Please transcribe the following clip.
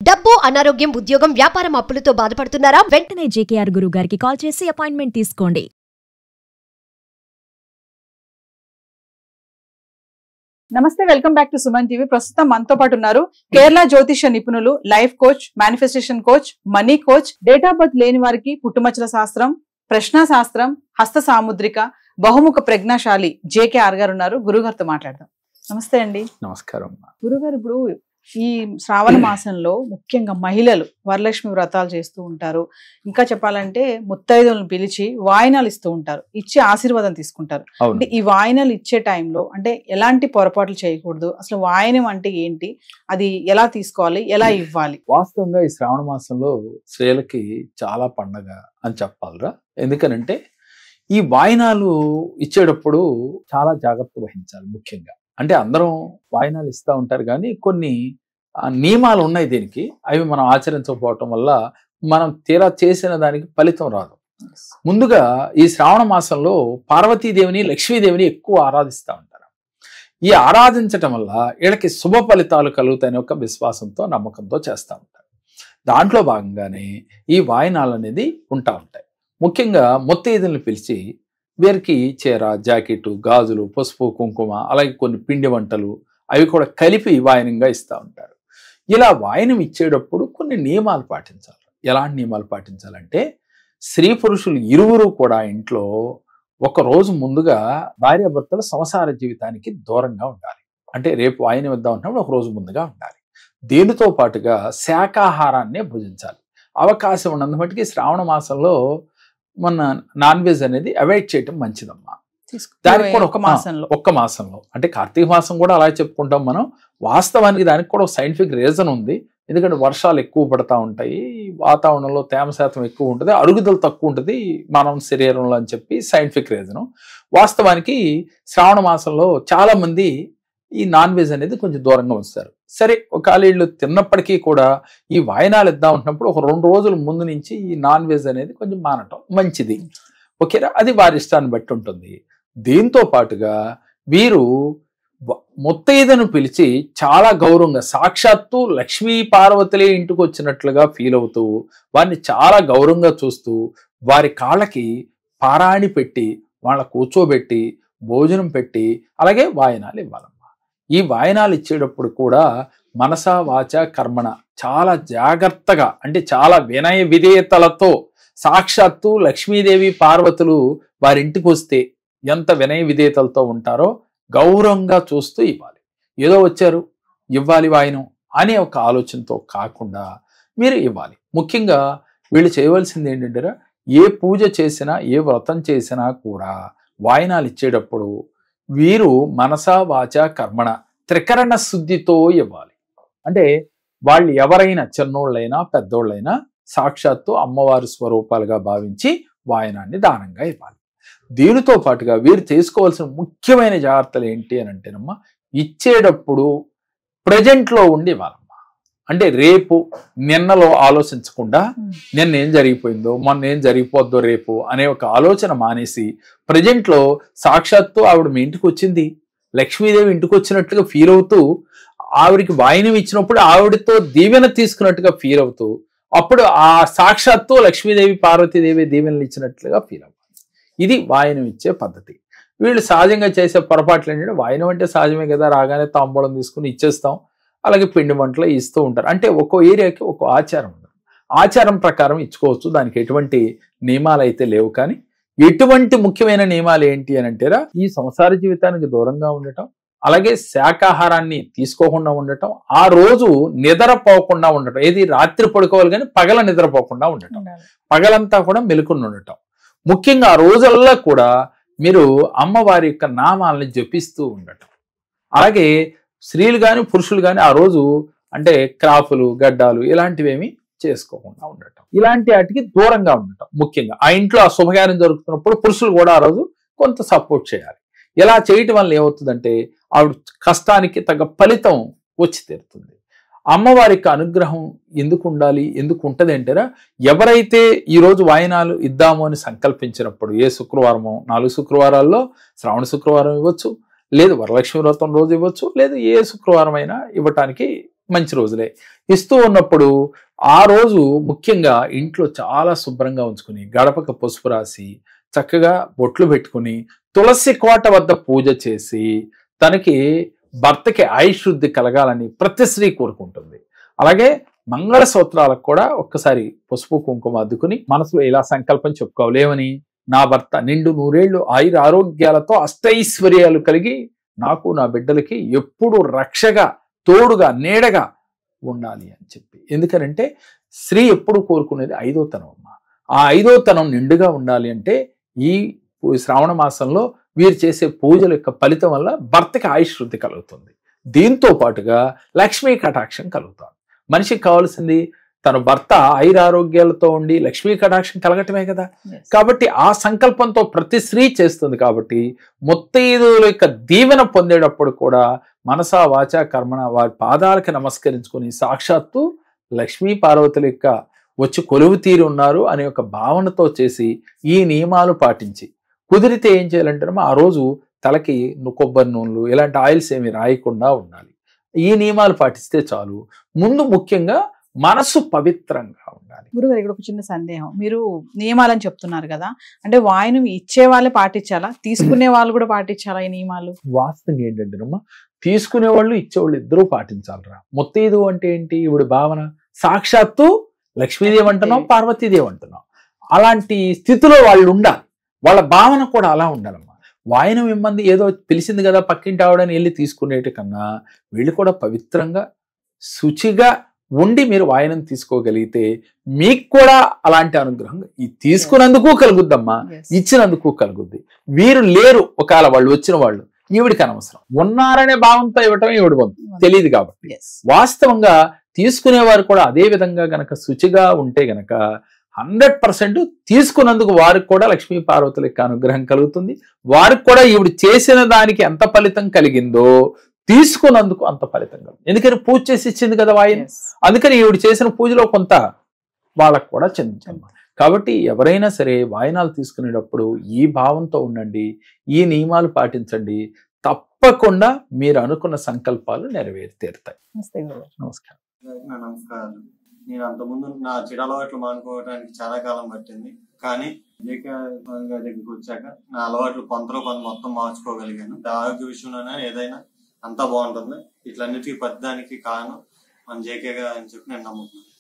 డబ్బు, అనారోగ్యం, ఉద్యోగం, వ్యాపారం అప్పులతో బాధపడుతున్నారా? వెంటనే జేకేఆర్ గురువు గారికి కాల్ చేసి అపాయింట్మెంట్ తీసుకోండి. నమస్తే, welcome back to Suman TV. ప్రస్తుతం మనతో పాటు ఉన్నారు కేరళ జ్యోతిష నిపుణులు, life coach, manifestation coach, money coach, date of birth లేని వారికి పుట్టుమచ్చల శాస్త్రం, ప్రశ్న శాస్త్రం, హస్త సాముద్రిక, బహుముఖ ప్రజ్ఞాశాలి జేకేఆర్ గారు ఉన్నారు. గురుగారితో మాట్లాడదాం. నమస్తే అండి. నమస్కారం. గురుగారు, ఇప్పుడు ఈ శ్రావణ మాసంలో ముఖ్యంగా మహిళలు వరలక్ష్మి వ్రతాలు చేస్తూ ఉంటారు. ఇంకా చెప్పాలంటే ముత్తైదులను పిలిచి వాయినాలు ఇస్తూ ఉంటారు, ఇచ్చి ఆశీర్వాదం తీసుకుంటారు. అంటే ఈ వాయినాలు ఇచ్చే టైంలో అంటే ఎలాంటి పొరపాట్లు చేయకూడదు, అసలు వాయనం అంటే ఏంటి, అది ఎలా తీసుకోవాలి, ఎలా ఇవ్వాలి? వాస్తవంగా ఈ శ్రావణ మాసంలో స్త్రీలకి చాలా పండగ అని చెప్పాలరా. ఎందుకనంటే ఈ వాయినాలు ఇచ్చేటప్పుడు చాలా జాగ్రత్త వహించాలి. ముఖ్యంగా అంటే అందరం వాయినాలు ఇస్తూ ఉంటారు, కానీ కొన్ని నియమాలు ఉన్నాయి దీనికి. అవి మనం ఆచరించకపోవటం వల్ల మనం తీరా చేసిన దానికి ఫలితం రాదు. ముందుగా ఈ శ్రావణ మాసంలో పార్వతీదేవిని, లక్ష్మీదేవిని ఎక్కువ ఆరాధిస్తూ ఉంటారు. ఈ ఆరాధించటం వల్ల వీళ్ళకి శుభ ఫలితాలు కలుగుతాయని ఒక విశ్వాసంతో, నమ్మకంతో చేస్తూ ఉంటారు. దాంట్లో భాగంగానే ఈ వాయినాలు అనేది ఉంటా ఉంటాయి. ముఖ్యంగా ముత్తైదులను పిలిచి వీరికి చీర, జాకెట్, గాజులు, పసుపు, కుంకుమ, అలాగే కొన్ని పిండి వంటలు అవి కూడా కలిపి వాయనంగా ఇస్తూ ఉంటారు. ఇలా వాయనం ఇచ్చేటప్పుడు కొన్ని నియమాలు పాటించాలి. ఎలాంటి నియమాలు పాటించాలంటే, స్త్రీ పురుషులు ఇరువురు కూడా ఇంట్లో ఒక రోజు ముందుగా భార్యాభర్తల సంసార జీవితానికి దూరంగా ఉండాలి. అంటే రేపు వాయనం ఇద్దాం అంటున్నప్పుడు ఒక రోజు ముందుగా ఉండాలి. దీనితో పాటుగా శాకాహారాన్నే భుజించాలి. అవకాశం ఉన్నంత మటుకి శ్రావణ మాసంలో మన నాన్ వెజ్ అనేది అవాయిడ్ చేయటం మంచిదమ్మా. దానికి కూడా ఒక్క మాసంలో అంటే కార్తీక మాసం కూడా అలా చెప్పుకుంటాం మనం. వాస్తవానికి దానికి కూడా సైంటిఫిక్ రీజన్ ఉంది. ఎందుకంటే వర్షాలు ఎక్కువ పడతా ఉంటాయి, వాతావరణంలో తేమ శాతం ఎక్కువ ఉంటుంది, అరుగుదల తక్కువ ఉంటుంది మానవ శరీరంలో అని చెప్పి సైంటిఫిక్ రీజను. వాస్తవానికి శ్రావణ మాసంలో చాలా మంది ఈ నాన్ వెజ్ అనేది కొంచెం దూరంగా ఉంచుతారు. సరే, ఒకవేళ వీళ్ళు తిన్నప్పటికీ కూడా ఈ వాయినాలు ఇద్దాం ఉంటున్నప్పుడు ఒక 2 రోజుల ముందు నుంచి ఈ నాన్ వెజ్ అనేది కొంచెం మానటం మంచిది. ఓకేనా, అది వారి ఇష్టాన్ని బట్టి ఉంటుంది. దీంతో పాటుగా వీరు ముత్తైదును పిలిచి చాలా గౌరవంగా, సాక్షాత్తు లక్ష్మీ పార్వతులే ఇంటికి వచ్చినట్లుగా ఫీల్ అవుతూ వారిని చాలా గౌరవంగా చూస్తూ వారి కాళ్ళకి పారాణి పెట్టి వాళ్ళ కూర్చోబెట్టి భోజనం పెట్టి అలాగే వాయనాలు ఇవ్వాలమ్మా. ఈ వాయనాలు ఇచ్చేటప్పుడు కూడా మనస వాచ కర్మణ చాలా జాగ్రత్తగా, అంటే చాలా వినయ విధేయతలతో, సాక్షాత్తు లక్ష్మీదేవి పార్వతులు వారింటికి వస్తే ఎంత వినయ విధేయతలతో ఉంటారో గౌరవంగా చూస్తూ ఇవ్వాలి. ఏదో వచ్చారు ఇవ్వాలి వాయనం అనే ఒక ఆలోచనతో కాకుండా మీరు ఇవ్వాలి. ముఖ్యంగా వీళ్ళు చేయవలసింది ఏంటంటే, ఏ పూజ చేసినా ఏ వ్రతం చేసినా కూడా వాయనాలు ఇచ్చేటప్పుడు వీరు మనస వాచ కర్మణ త్రికరణ శుద్ధితో ఇవ్వాలి. అంటే వాళ్ళు ఎవరైనా చిన్నోళ్ళైనా పెద్దోళ్ళైనా సాక్షాత్తు అమ్మవారి స్వరూపాలుగా భావించి వాయనాన్ని దానంగా ఇవ్వాలి. దీనితో పాటుగా వీరు చేసుకోవాల్సిన ముఖ్యమైన జాగ్రత్తలు ఏంటి అని అంటేనమ్మా, ఇచ్చేటప్పుడు ప్రజెంట్లో ఉండి ఇవ్వాలమ్మా. అంటే రేపు నిన్నలో ఆలోచించకుండా నిన్న ఏం జరిగిపోయిందో, మొన్న ఏం జరిగిపోద్దో రేపు అనే ఒక ఆలోచన మానేసి ప్రజెంట్లో సాక్షాత్తు ఆవిడ మీ ఇంటికి వచ్చింది, లక్ష్మీదేవి ఇంటికి వచ్చినట్లుగా ఫీల్ అవుతూ, ఆవిడికి వాయనం ఇచ్చినప్పుడు ఆవిడతో దీవెన తీసుకున్నట్టుగా ఫీల్ అవుతూ, అప్పుడు ఆ సాక్షాత్తు లక్ష్మీదేవి పార్వతీదేవి దీవెనలు ఇచ్చినట్లుగా ఫీల్ అవ్వాలి. ఇది వాయనం ఇచ్చే పద్ధతి. వీళ్ళు సహజంగా చేసే పొరపాట్లు ఏంటంటే, వాయనం అంటే సహజమే కదా, రాగానే తాంబూలం తీసుకుని ఇచ్చేస్తాం, అలాగే పిండి వంటలు ఇస్తూ ఉంటారు. అంటే ఒక్కో ఏరియాకి ఒక్కో ఆచారం ఉంది. ఆచారం ప్రకారం ఇచ్చుకోవచ్చు, దానికి ఎటువంటి నియమాలు అయితే లేవు. కానీ ఎటువంటి ముఖ్యమైన నియమాలు ఏంటి అని అంటేరా, ఈ సంసార జీవితానికి దూరంగా ఉండటం, అలాగే శాకాహారాన్ని తీసుకోకుండా ఉండటం, ఆ రోజు నిద్రపోకుండా ఉండటం. ఏది రాత్రి పడుకోవాలి కానీ పగల నిద్రపోకుండా ఉండటం, పగలంతా కూడా మెలుకుని ఉండటం. ముఖ్యంగా ఆ రోజుల్లో కూడా మీరు అమ్మవారి యొక్క నామాలని జపిస్తూ ఉండటం. అలాగే స్త్రీలు కానీ పురుషులు కానీ ఆ రోజు అంటే క్రాఫ్లు, గడ్డాలు ఇలాంటివేమీ చేసుకోకుండా ఉండటం, ఇలాంటి వాటికి దూరంగా ఉండటం. ముఖ్యంగా ఆ ఇంట్లో ఆ శుభకార్యం జరుగుతున్నప్పుడు పురుషులు కూడా ఆ రోజు కొంత సపోర్ట్ చేయాలి. ఇలా చేయటం వల్ల ఏమవుతుందంటే, ఆవిడ కష్టానికి తగ్గ ఫలితం వచ్చి తీరుతుంది. అమ్మవారికి అనుగ్రహం ఎందుకు ఉండాలి, ఎందుకు ఉంటుంది అంటారా, ఎవరైతే ఈరోజు వాయనాలు ఇద్దాము అని సంకల్పించినప్పుడు, ఏ శుక్రవారమో 4 శుక్రవారాల్లో శ్రావణ శుక్రవారం ఇవ్వచ్చు, లేదు వరలక్ష్మి వ్రతం రోజు ఇవ్వచ్చు, లేదు ఏ శుక్రవారం అయినా ఇవ్వటానికి మంచి రోజులే. ఇస్తూ ఉన్నప్పుడు ఆ రోజు ముఖ్యంగా ఇంట్లో చాలా శుభ్రంగా ఉంచుకుని గడపకు పసుపు రాసి చక్కగా బొట్లు పెట్టుకుని తులసి కోట వద్ద పూజ చేసి తనకి భర్తకి ఆయుష్వృద్ధి కలగాలని ప్రతి స్త్రీ కోరుకుంటుంది. అలాగే మంగళసూత్రాలకు కూడా ఒక్కసారి పసుపు కుంకుమ అద్దుకుని మనసులో ఇలా సంకల్పం చెప్పుకోవాలి. ఏమని? నా భర్త నిండు 100 ఏళ్ళు ఆయుర ఆరోగ్యాలతో అష్టైశ్వర్యాలు కలిగి నాకు నా బిడ్డలకి ఎప్పుడు రక్షగా తోడుగా నీడగా ఉండాలి అని చెప్పి. ఎందుకనంటే స్త్రీ ఎప్పుడు కోరుకునేది 5వ తనం అమ్మ. ఆ 5వ తనం నిండుగా ఉండాలి అంటే ఈ శ్రావణ మాసంలో వీరు చేసే పూజల యొక్క ఫలితం వల్ల భర్తకి ఆయుష్వృద్ధి కలుగుతుంది. దీంతో పాటుగా లక్ష్మీ కటాక్షం కలుగుతుంది. మనిషికి కావాల్సింది తన భర్త ఆయురారోగ్యాలతో ఉండి లక్ష్మీ కటాక్షం కలగటమే కదా. కాబట్టి ఆ సంకల్పంతో ప్రతి స్త్రీ చేస్తుంది. కాబట్టి ముత్తైదువుల యొక్క దీవెన పొందేటప్పుడు కూడా మనసా వాచా కర్మణ వారి పాదాలకి నమస్కరించుకొని సాక్షాత్తు లక్ష్మీ పార్వతుల యొక్క వచ్చి కొలువు తీరి ఉన్నారు అనే ఒక భావనతో చేసి ఈ నియమాలు పాటించి కుదిరితే ఏం చేయాలంటే ఆ రోజు తలకి కొబ్బరి నూనెలు ఇలాంటి ఆయిల్స్ ఏమి రాయకుండా ఉండాలి. ఈ నియమాలు పాటిస్తే చాలు. ముందు ముఖ్యంగా మనసు పవిత్రంగా ఉండాలి. గురుగారు, ఇక్కడ ఒక చిన్న సందేహం. మీరు నియమాలని చెప్తున్నారు కదా, అంటే వాయినం ఇచ్చే వాళ్ళే పాటించాలా, తీసుకునే వాళ్ళు కూడా పాటించాలా ఈ నియమాలు? వాస్తవంగా ఏంటంటేనమ్మా, తీసుకునే వాళ్ళు ఇచ్చేవాళ్ళు ఇద్దరూ పాటించాలరా. ముత్తైదు అంటే ఏంటి? ఇవిడి భావన సాక్షాత్తు లక్ష్మీదేవి అంటున్నాం, పార్వతీదేవి అంటున్నాం. అలాంటి స్థితిలో వాళ్ళు ఉండాలి. వాళ్ళ భావన కూడా అలా ఉండాలమ్మా. వాయనం ఇమ్మంది ఏదో పిలిచింది కదా పక్కింటి ఆవిడని వెళ్ళి తీసుకునేటి కన్నా వీళ్ళు కూడా పవిత్రంగా శుచిగా ఉండి మీరు వాయనం తీసుకోగలిగితే మీకు కూడా అలాంటి అనుగ్రహం ఈ తీసుకున్నందుకు కలుగుద్దమ్మా, ఇచ్చినందుకు కలుగుద్ది. వీరు లేరు ఒకవేళ వాళ్ళు వచ్చిన వాళ్ళు, ఈవిడికి అనవసరం. ఉన్నారనే భావంతో ఇవ్వటం ఈవిడ తెలియదు. కాబట్టి వాస్తవంగా తీసుకునేవారు కూడా అదే విధంగా గనక శుచిగా ఉంటే గనక 100% తీసుకున్నందుకు వారికి కూడా లక్ష్మీ పార్వతుల యొక్క అనుగ్రహం కలుగుతుంది. వారికి కూడా ఈవిడ చేసిన దానికి ఎంత ఫలితం కలిగిందో తీసుకున్నందుకు అంత ఫలితం కలుగుతుంది. ఎందుకని పూజ చేసి ఇచ్చింది కదా వాయిన్. అందుకని ఈవిడ చేసిన పూజలో కొంత వాళ్ళకు కూడా చెందించమ్మా. కాబట్టి ఎవరైనా సరే వాయినాలు తీసుకునేటప్పుడు ఈ భావంతో ఉండండి, ఈ నియమాలు పాటించండి. తప్పకుండా మీరు అనుకున్న సంకల్పాలు నెరవేరి తీరుతాయి. నమస్కారం. నమస్కారం. నేను అంతకుముందు నా చెడు అలవాట్లు మానుకోవడానికి చాలా కాలం పట్టింది. కానీ దగ్గరికి వచ్చాక నా అలవాట్లు కొంత మొత్తం మార్చుకోగలిగాను. ఆరోగ్య విషయంలోనే ఏదైనా అంతా బాగుంటుంది. ఇట్లన్నిటికీ పెద్దానికి కారణం మన జేకే గారు అని చెప్పి నేను నమ్ముతున్నాను.